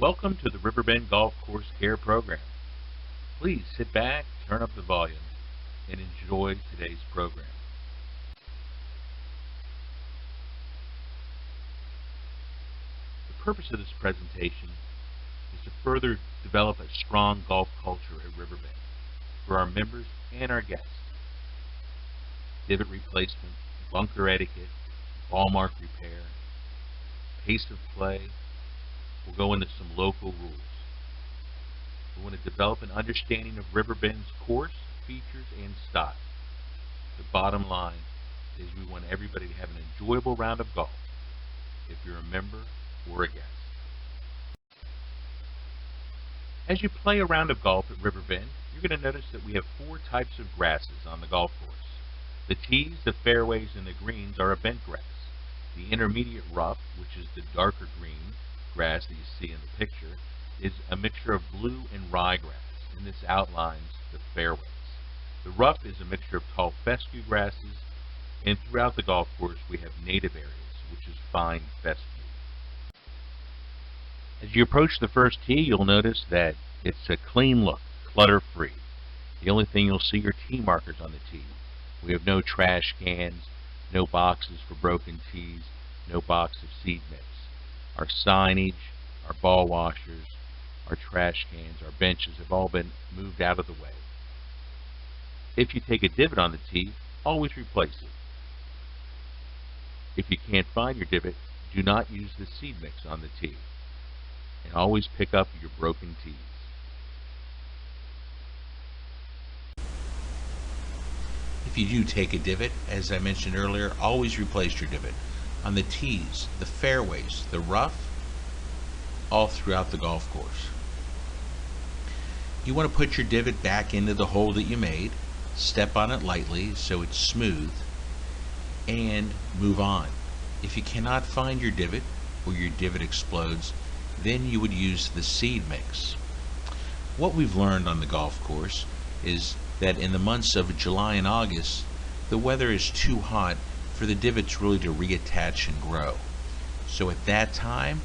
Welcome to the Riverbend Golf Course Care Program. Please sit back, turn up the volume, and enjoy today's program. The purpose of this presentation is to further develop a strong golf culture at Riverbend for our members and our guests. Divot replacement, bunker etiquette, ball mark repair, pace of play. We'll go into some local rules. We want to develop an understanding of Riverbend's course, features, and style. The bottom line is we want everybody to have an enjoyable round of golf, if you're a member or a guest. As you play a round of golf at Riverbend, you're going to notice that we have 4 types of grasses on the golf course. The tees, the fairways, and the greens are a bent grass. The intermediate rough, which is the darker green grass that you see in the picture, is a mixture of blue and ryegrass, and this outlines the fairways. The rough is a mixture of tall fescue grasses, and throughout the golf course we have native areas, which is fine fescue. As you approach the first tee, you'll notice that it's a clean look, clutter-free. The only thing you'll see are tee markers on the tee. We have no trash cans, no boxes for broken tees, no box of seed mix. Our signage, our ball washers, our trash cans, our benches have all been moved out of the way. If you take a divot on the tee, always replace it. If you can't find your divot, do not use the seed mix on the tee. And always pick up your broken tees. If you do take a divot, as I mentioned earlier, always replace your divot on the tees, the fairways, the rough, all throughout the golf course. You want to put your divot back into the hole that you made, step on it lightly so it's smooth, and move on. If you cannot find your divot or your divot explodes, then you would use the seed mix. What we've learned on the golf course is that in the months of July and August, the weather is too hot for the divots really to reattach and grow. So at that time,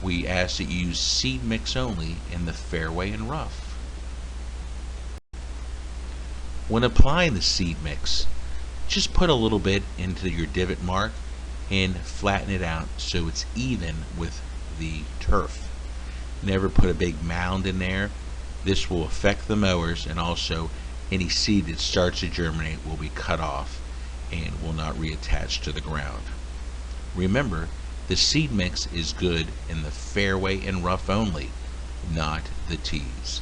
we ask that you use seed mix only in the fairway and rough. When applying the seed mix, just put a little bit into your divot mark and flatten it out so it's even with the turf. Never put a big mound in there. This will affect the mowers, and also any seed that starts to germinate will be cut off and will not reattach to the ground. Remember, the seed mix is good in the fairway and rough only, not the tees.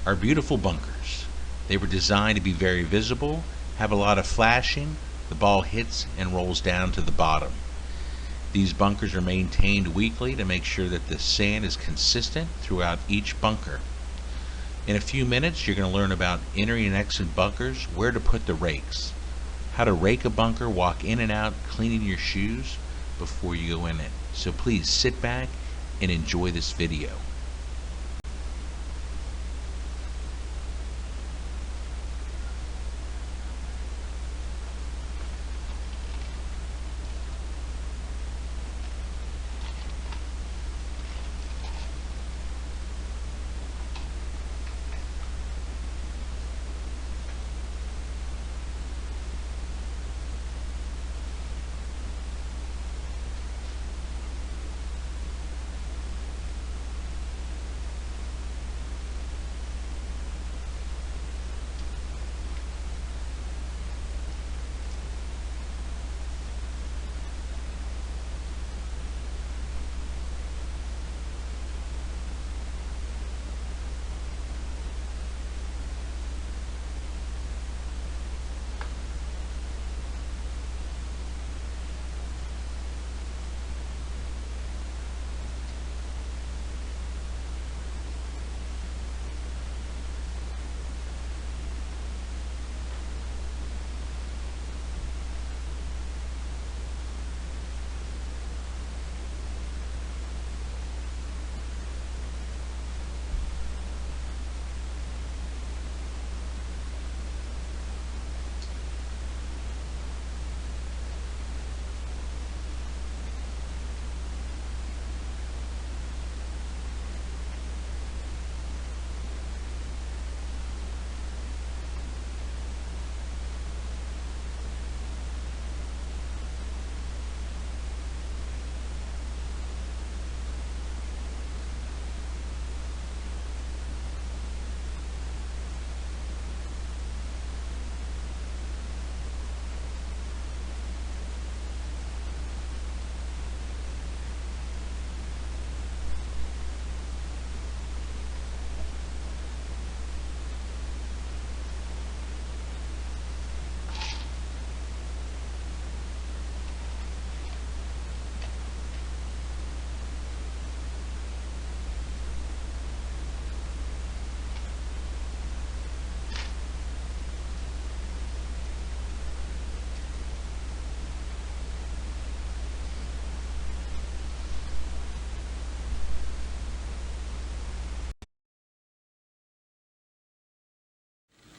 Our beautiful bunkers. They were designed to be very visible, have a lot of flashing. The ball hits and rolls down to the bottom. These bunkers are maintained weekly to make sure that the sand is consistent throughout each bunker. In a few minutes, you're going to learn about entering and exiting bunkers, where to put the rakes, how to rake a bunker, walk in and out, cleaning your shoes before you go in it. So please sit back and enjoy this video.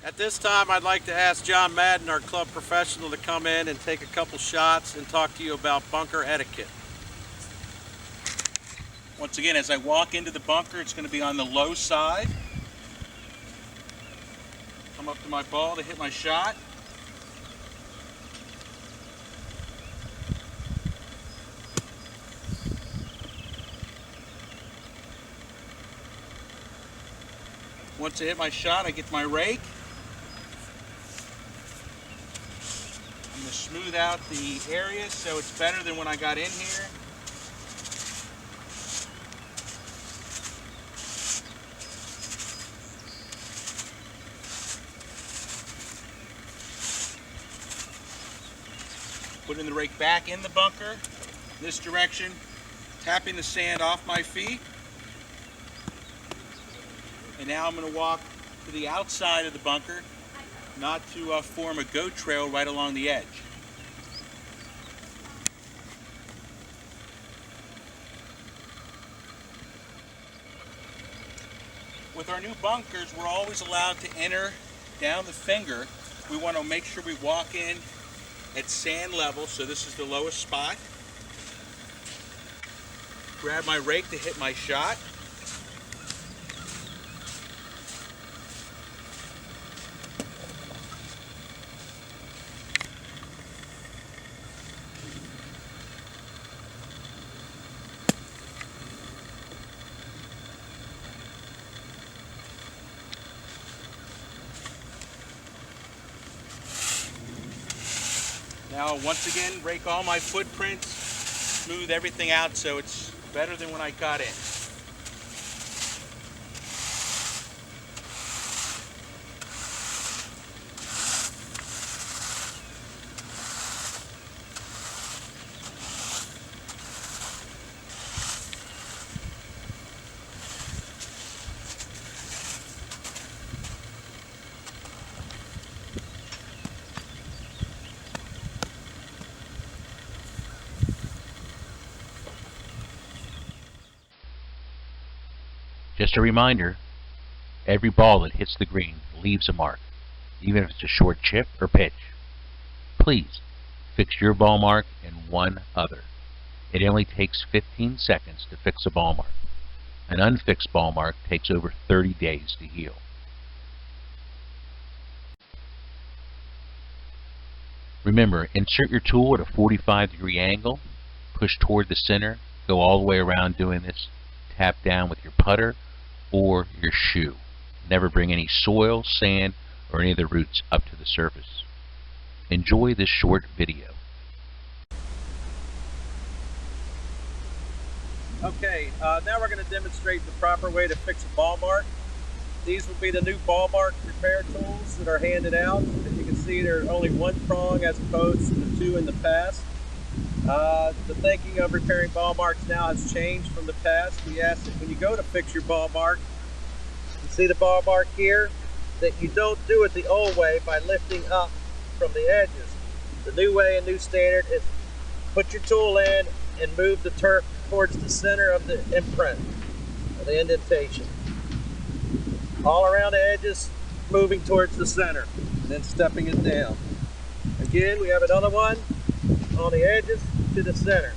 At this time, I'd like to ask John Madden, our club professional, to come in and take a couple shots and talk to you about bunker etiquette. Once again, as I walk into the bunker, it's going to be on the low side. Come up to my ball to hit my shot. Once I hit my shot, I get to my rake. I'm going to smooth out the area so it's better than when I got in here. Putting the rake back in the bunker, this direction, tapping the sand off my feet. And now I'm going to walk to the outside of the bunker, not to form a goat trail right along the edge. With our new bunkers, we're always allowed to enter down the finger. We want to make sure we walk in at sand level, so this is the lowest spot. Grab my rake to hit my shot. Now, once again, rake all my footprints, smooth everything out so it's better than when I got in. Just a reminder, every ball that hits the green leaves a mark, even if it's a short chip or pitch. Please fix your ball mark and one other. It only takes 15 seconds to fix a ball mark. An unfixed ball mark takes over 30 days to heal. Remember, insert your tool at a 45-degree angle, push toward the center, go all the way around doing this, tap down with your putter or your shoe. Never bring any soil, sand, or any of the roots up to the surface. Enjoy this short video. Okay, now we're going to demonstrate the proper way to fix a ball mark. These will be the new ball mark repair tools that are handed out. As you can see, there's only one prong as opposed to the two in the past. The thinking of repairing ball marks now has changed from the past. We ask that when you go to fix your ball mark, you see the ball mark here, that you don't do it the old way by lifting up from the edges. The new way and new standard is put your tool in and move the turf towards the center of the imprint, of the indentation. All around the edges, moving towards the center, then stepping it down. Again, we have another one on the edges to the center.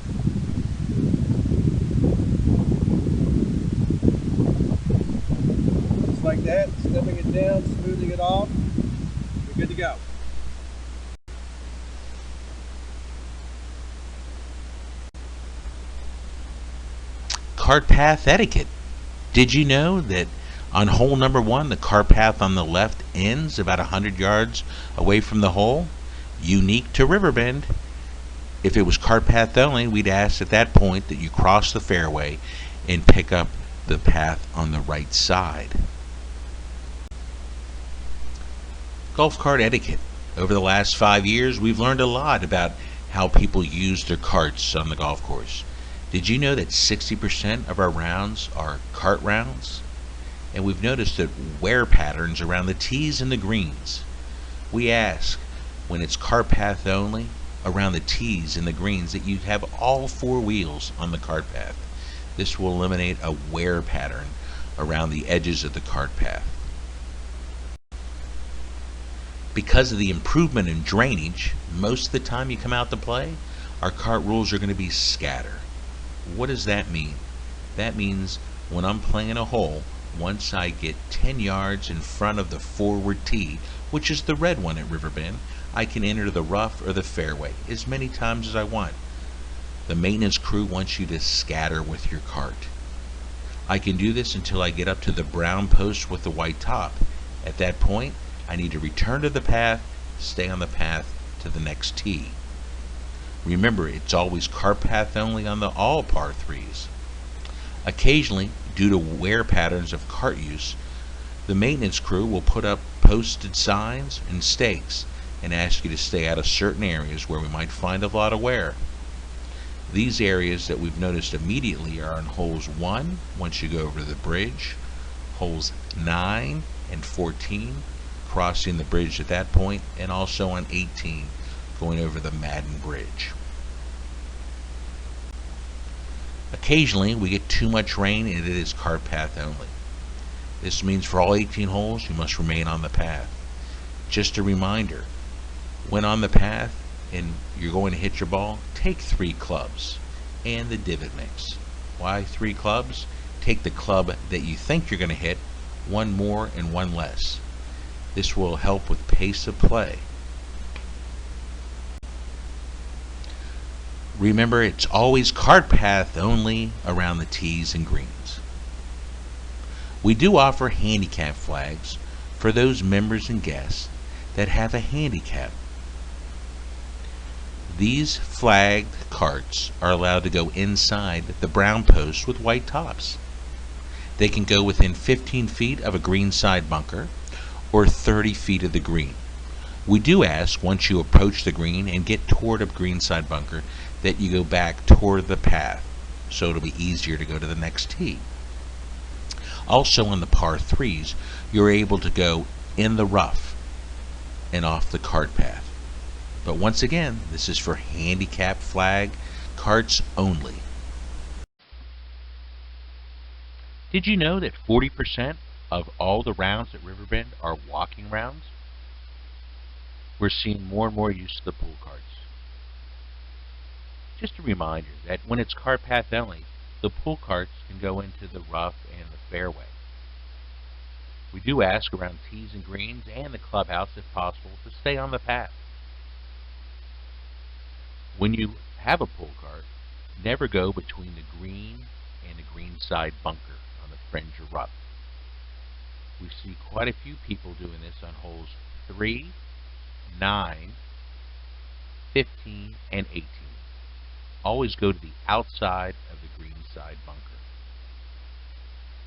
Just like that, stepping it down, smoothing it off, you're good to go. Cart path etiquette. Did you know that on hole number 1, the cart path on the left ends about 100 yards away from the hole? Unique to Riverbend. If it was cart path only, we'd ask at that point that you cross the fairway and pick up the path on the right side. Golf cart etiquette. Over the last 5 years, we've learned a lot about how people use their carts on the golf course. Did you know that 60% of our rounds are cart rounds? And we've noticed that wear patterns around the tees and the greens. We ask, when it's cart path only, around the tees and the greens, that you have all 4 wheels on the cart path. This will eliminate a wear pattern around the edges of the cart path. Because of the improvement in drainage, most of the time you come out to play, our cart rules are going to be scatter. What does that mean? That means when I'm playing a hole, once I get 10 yards in front of the forward tee, which is the red one at Riverbend, I can enter the rough or the fairway as many times as I want. The maintenance crew wants you to scatter with your cart. I can do this until I get up to the brown post with the white top. At that point, I need to return to the path, stay on the path to the next tee. Remember, it's always cart path only on the all par 3s. Occasionally, due to wear patterns of cart use, the maintenance crew will put up posted signs and stakes and ask you to stay out of certain areas where we might find a lot of wear. These areas that we've noticed immediately are on holes 1, once you go over the bridge, holes 9 and 14, crossing the bridge at that point, and also on 18, going over the Madden Bridge. Occasionally, we get too much rain and it is cart path only. This means for all 18 holes, you must remain on the path. Just a reminder, when on the path and you're going to hit your ball, take 3 clubs and the divot mix. Why 3 clubs? Take the club that you think you're going to hit, 1 more and 1 less. This will help with pace of play. Remember, it's always cart path only around the tees and greens. We do offer handicap flags for those members and guests that have a handicap. These flagged carts are allowed to go inside the brown post with white tops. They can go within 15 feet of a green side bunker or 30 feet of the green. We do ask, once you approach the green and get toward a green side bunker, that you go back toward the path so it'll be easier to go to the next tee. Also on the par 3s, you're able to go in the rough and off the cart path. But once again, this is for handicap flag carts only. Did you know that 40% of all the rounds at Riverbend are walking rounds? We're seeing more and more use of the pool carts. Just a reminder that when it's cart path only, the pool carts can go into the rough and the fairway. We do ask around tees and greens and the clubhouse, if possible, to stay on the path. When you have a pool cart, never go between the green and the green side bunker on the fringe or rough. We see quite a few people doing this on holes 3, 9, 15, and 18. Always go to the outside of the green side bunker.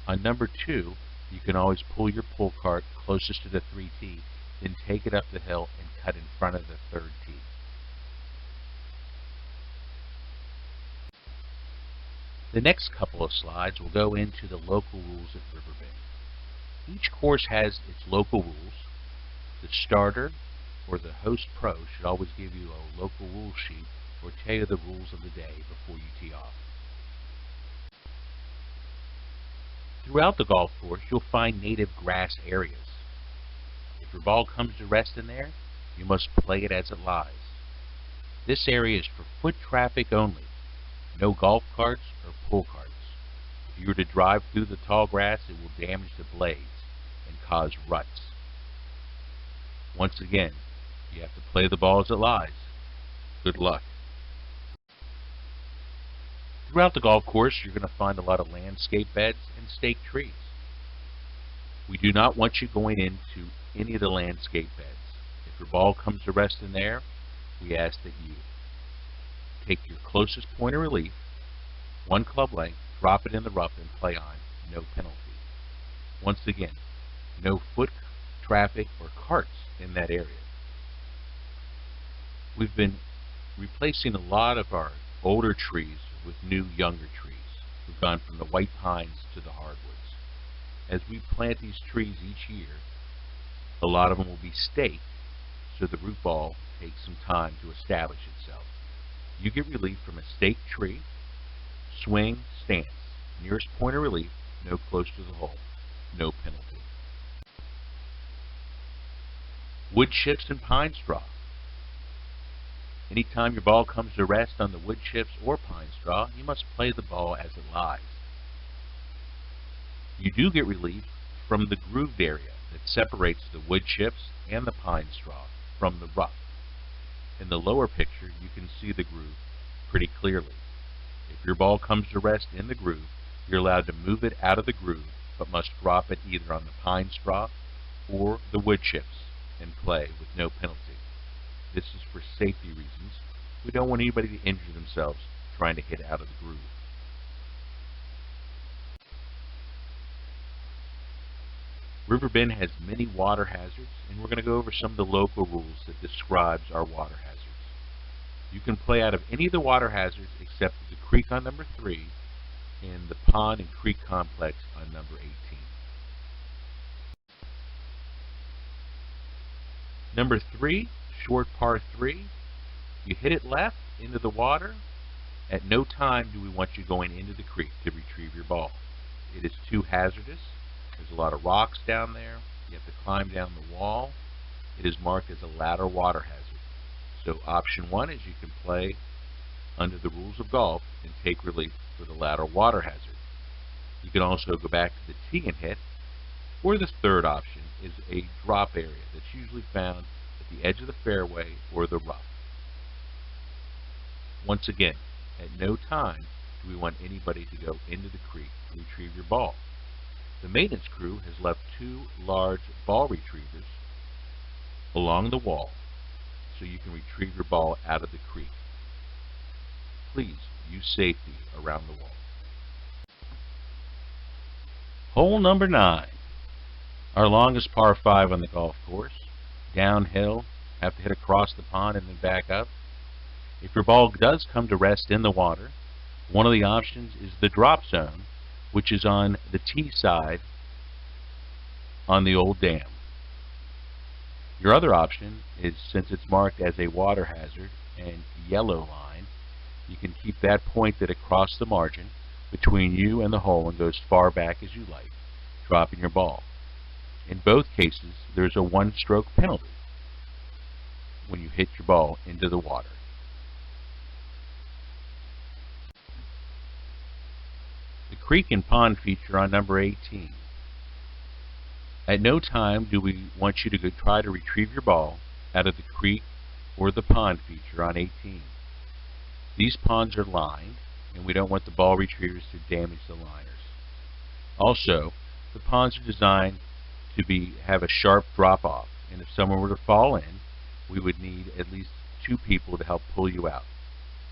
On number 2, you can always pull your pull cart closest to the 3 tee, then take it up the hill and cut in front of the 3rd tee. The next couple of slides will go into the local rules at Riverbend. Each course has its local rules. The starter or the host pro should always give you a local rule sheet or tell you the rules of the day before you tee off. Throughout the golf course, you'll find native grass areas. If your ball comes to rest in there, you must play it as it lies. This area is for foot traffic only. No golf carts or pull carts. If you were to drive through the tall grass, it will damage the blades and cause ruts. Once again, you have to play the ball as it lies. Good luck. Throughout the golf course, you're going to find a lot of landscape beds and stake trees. We do not want you going into any of the landscape beds. If your ball comes to rest in there, we ask that you take your closest point of relief, 1 club length, drop it in the rough and play on, no penalty. Once again, no foot traffic or carts in that area. We've been replacing a lot of our older trees with new, younger trees. We've gone from the white pines to the hardwoods. As we plant these trees each year, a lot of them will be staked, so the root ball takes some time to establish itself. You get relief from a staked tree, swing, stance. Nearest point of relief, no close to the hole, no penalty. Wood chips and pine straw. Anytime your ball comes to rest on the wood chips or pine straw, you must play the ball as it lies. You do get relief from the grooved area that separates the wood chips and the pine straw from the rough. In the lower picture, you can see the groove pretty clearly. If your ball comes to rest in the groove, you're allowed to move it out of the groove, but must drop it either on the pine straw or the wood chips and play with no penalty. This is for safety reasons. We don't want anybody to injure themselves trying to hit out of the groove. Riverbend has many water hazards, and we're going to go over some of the local rules that describes our water hazards. You can play out of any of the water hazards except the creek on number 3 and the pond and creek complex on number 18. Number 3, short par 3. You hit it left into the water. At no time do we want you going into the creek to retrieve your ball. It is too hazardous. There's a lot of rocks down there. You have to climb down the wall. It is marked as a ladder water hazard. So option 1 is you can play under the rules of golf and take relief for the ladder water hazard. You can also go back to the tee and hit. Or the third option is a drop area that's usually found at the edge of the fairway or the rough. Once again, at no time do we want anybody to go into the creek to retrieve your ball. The maintenance crew has left 2 large ball retrievers along the wall so you can retrieve your ball out of the creek. Please use safety around the wall. Hole number 9. Our longest par 5 on the golf course. Downhill, have to hit across the pond and then back up. If your ball does come to rest in the water, one of the options is the drop zone, which is on the tee side on the old dam. Your other option is, since it's marked as a water hazard and yellow line, you can keep that pointed across the margin between you and the hole and go as far back as you like, dropping your ball. In both cases, there's a 1-stroke penalty when you hit your ball into the water. The creek and pond feature on number 18. At no time do we want you to go try to retrieve your ball out of the creek or the pond feature on 18. These ponds are lined, and we don't want the ball retrievers to damage the liners. Also, the ponds are designed to have a sharp drop-off, and if someone were to fall in, we would need at least 2 people to help pull you out.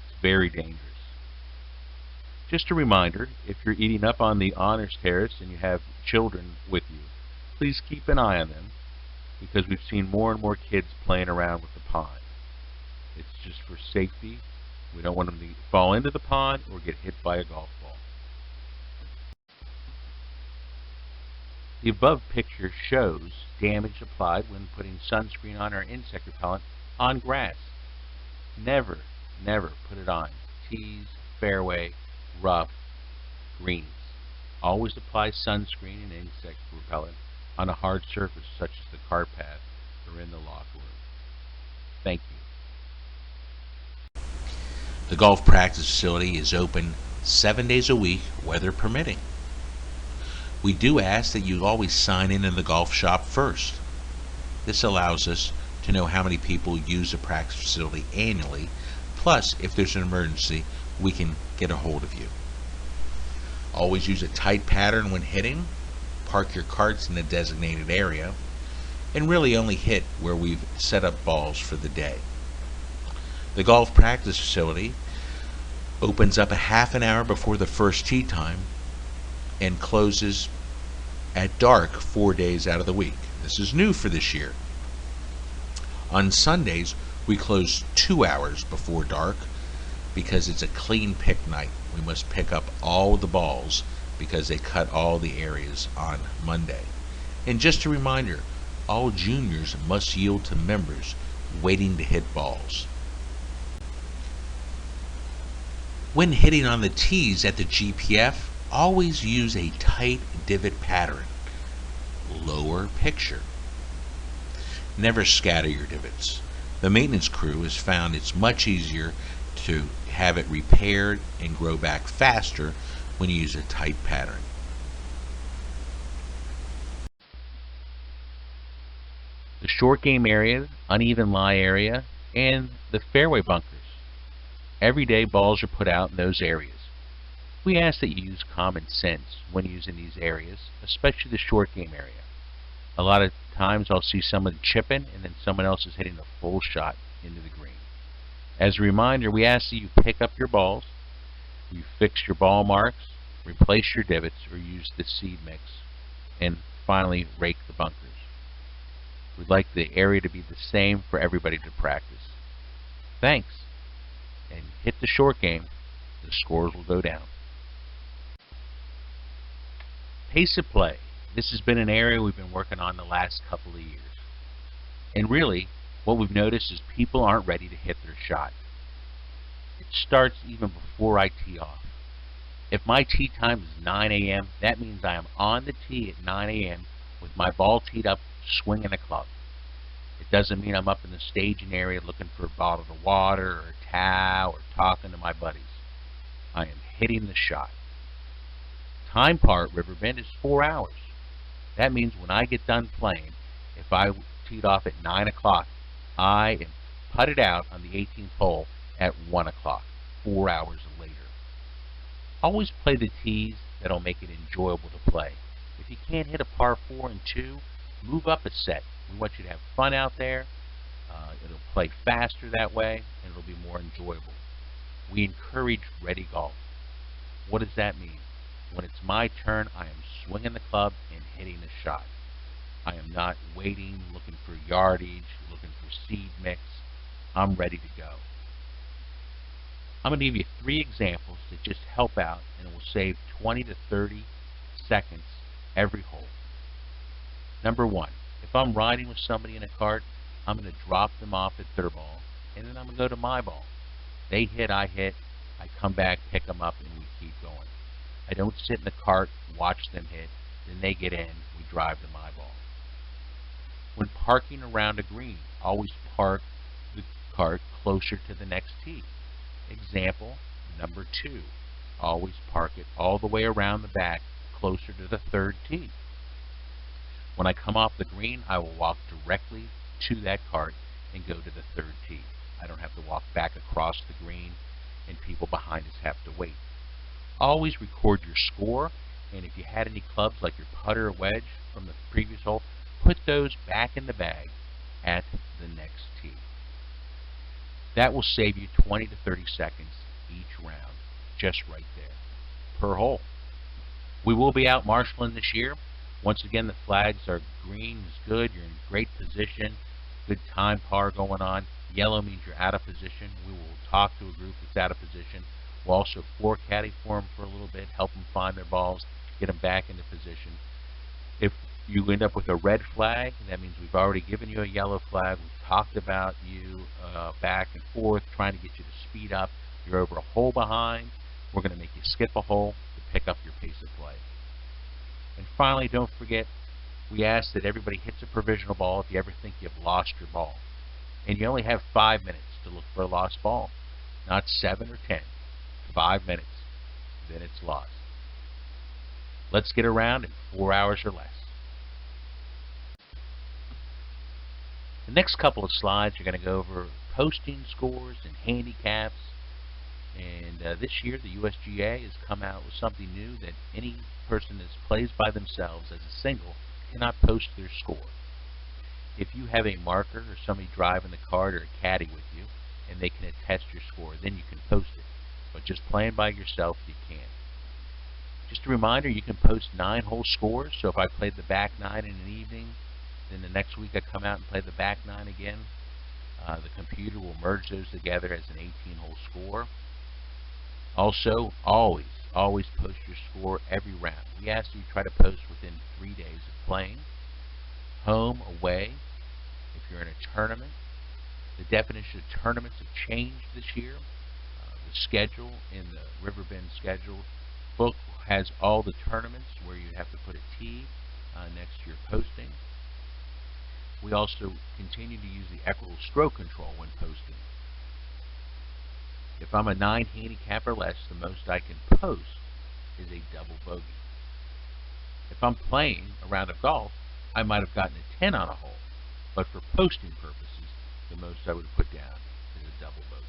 It's very dangerous. Just a reminder, if you're eating up on the honors terrace and you have children with you, please keep an eye on them, because we've seen more and more kids playing around with the pond. It's just for safety. We don't want them to fall into the pond or get hit by a golf ball. The above picture shows damage applied when putting sunscreen on or insect repellent on grass. Never, never put it on tees, fairway, rough, greens. Always apply sunscreen and insect repellent on a hard surface such as the cart path or in the locker room. Thank you. The golf practice facility is open 7 days a week, weather permitting. We do ask that you always sign in the golf shop first. This allows us to know how many people use the practice facility annually, plus if there's an emergency, we can get a hold of you. Always use a tight pattern when hitting, park your carts in a designated area, and really only hit where we've set up balls for the day. The golf practice facility opens up a half an hour before the first tee time and closes at dark 4 days out of the week. This is new for this year. On Sundays, we close 2 hours before dark because it's a clean pick night. We must pick up all the balls because they cut all the areas on Monday. And just a reminder, all juniors must yield to members waiting to hit balls. When hitting on the tees at the GPF, always use a tight divot pattern. Lower picture. Never scatter your divots. The maintenance crew has found it's much easier to have it repaired and grow back faster when you use a tight pattern. The short game area, uneven lie area, and the fairway bunkers. Every day balls are put out in those areas. We ask that you use common sense when using these areas, especially the short game area. A lot of times I'll see someone chipping and then someone else is hitting a full shot into the green. As a reminder, we ask that you pick up your balls, you fix your ball marks, replace your divots, or use the seed mix, and finally rake the bunkers. We'd like the area to be the same for everybody to practice. Thanks, and hit the short game. The scores will go down. Pace of play. This has been an area we've been working on the last couple of years. And really, what we've noticed is people aren't ready to hit their shot. It starts even before I tee off. If my tee time is 9 a.m., that means I am on the tee at 9 a.m. with my ball teed up, swinging a club. It doesn't mean I'm up in the staging area looking for a bottle of water or a towel or talking to my buddies. I am hitting the shot. Time par at Riverbend is 4 hours. That means when I get done playing, if I teed off at 9 o'clock, I am putted out on the 18th hole at 1 o'clock, 4 hours later. Always play the tees that'll make it enjoyable to play. If you can't hit a par 4 and 2, move up a set. We want you to have fun out there. It'll play faster that way, and it'll be more enjoyable. We encourage ready golf. What does that mean? When it's my turn, I am swinging the club and hitting the shot. I am not waiting, looking for yardage, looking for seed mix. I'm ready to go. I'm going to give you 3 examples that just help out, and it will save 20 to 30 seconds every hole. Number 1, if I'm riding with somebody in a cart, I'm going to drop them off at their ball, and then I'm going to go to my ball. They hit, I hit, I come back, pick them up, and we keep going. I don't sit in the cart, watch them hit, then they get in, we drive to my ball. When parking around a green, always park the cart closer to the next tee. Example number 2, always park it all the way around the back, closer to the 3rd tee. When I come off the green, I will walk directly to that cart and go to the 3rd tee. I don't have to walk back across the green and people behind us have to wait. Always record your score, and if you had any clubs like your putter or wedge from the previous hole, put those back in the bag at the next tee. That will save you 20 to 30 seconds each round, just right there, per hole. We will be out marshalling this year. Once again, the flags are green is good, you're in great position, good time par going on. Yellow means you're out of position. We will talk to a group that's out of position. We'll also floor caddy for them for a little bit, help them find their balls, get them back into position. If you end up with a red flag, that means we've already given you a yellow flag. We've talked about you back and forth, trying to get you to speed up. You're over a hole behind. We're going to make you skip a hole to pick up your pace of play. And finally, don't forget, we ask that everybody hits a provisional ball if you ever think you've lost your ball. And you only have 5 minutes to look for a lost ball, not 7 or 10. 5 minutes, then it's lost. Let's get around in 4 hours or less. The next couple of slides are going to go over posting scores and handicaps. And this year the USGA has come out with something new that any person that plays by themselves as a single cannot post their score. If you have a marker or somebody driving the cart or a caddy with you and they can attest your score, then you can post it. But just playing by yourself, you can't. Just a reminder, you can post 9-hole scores. So if I played the back 9 in an evening, then the next week I come out and play the back 9 again. The computer will merge those together as an 18-hole score. Also, always post your score every round. We ask you to try to post within 3 days of playing. Home, away, if you're in a tournament. The definition of tournaments have changed this year. The schedule in the Riverbend schedule book has all the tournaments where you have to put a T next to your posting. We also continue to use the equitable stroke control when posting. If I'm a 9 handicap or less, the most I can post is a double bogey. If I'm playing a round of golf, I might have gotten a 10 on a hole, but for posting purposes, the most I would put down is a double bogey.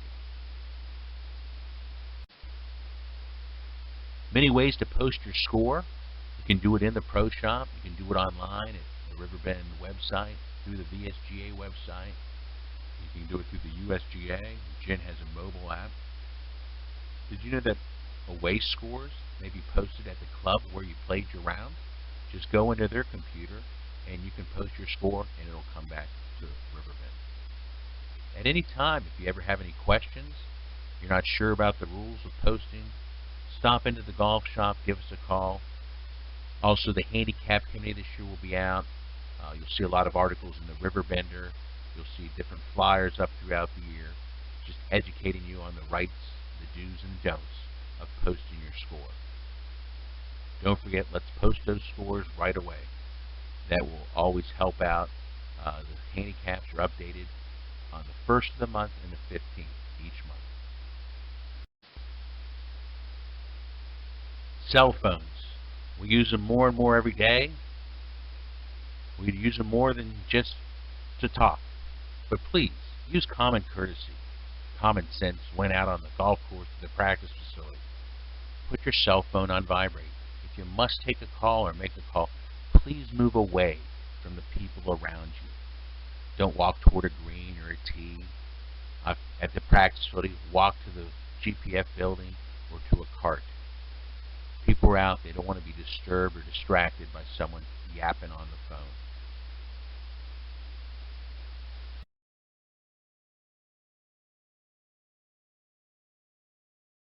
Many ways to post your score. You can do it in the pro shop. You can do it online at the Riverbend website, through the VSGA website. You can do it through the USGA. Jen has a mobile app. Did you know that away scores may be posted at the club where you played your round? Just go into their computer and you can post your score and it'll come back to Riverbend. At any time, if you ever have any questions, you're not sure about the rules of posting, stop into the golf shop, give us a call. Also, the handicap committee this year will be out. You'll see a lot of articles in the Riverbender. You'll see different flyers up throughout the year, just educating you on the rights, the do's and don'ts of posting your score. Don't forget, let's post those scores right away. That will always help out. The handicaps are updated on the 1st of the month and the 15th each month. Cell phones. We use them more and more every day. We use them more than just to talk. But please, use common courtesy, common sense when out on the golf course or the practice facility. Put your cell phone on vibrate. If you must take a call or make a call, please move away from the people around you. Don't walk toward a green or a tee. At the practice facility, walk to the GPF building or to a cart. People are out, they don't want to be disturbed or distracted by someone yapping on the phone.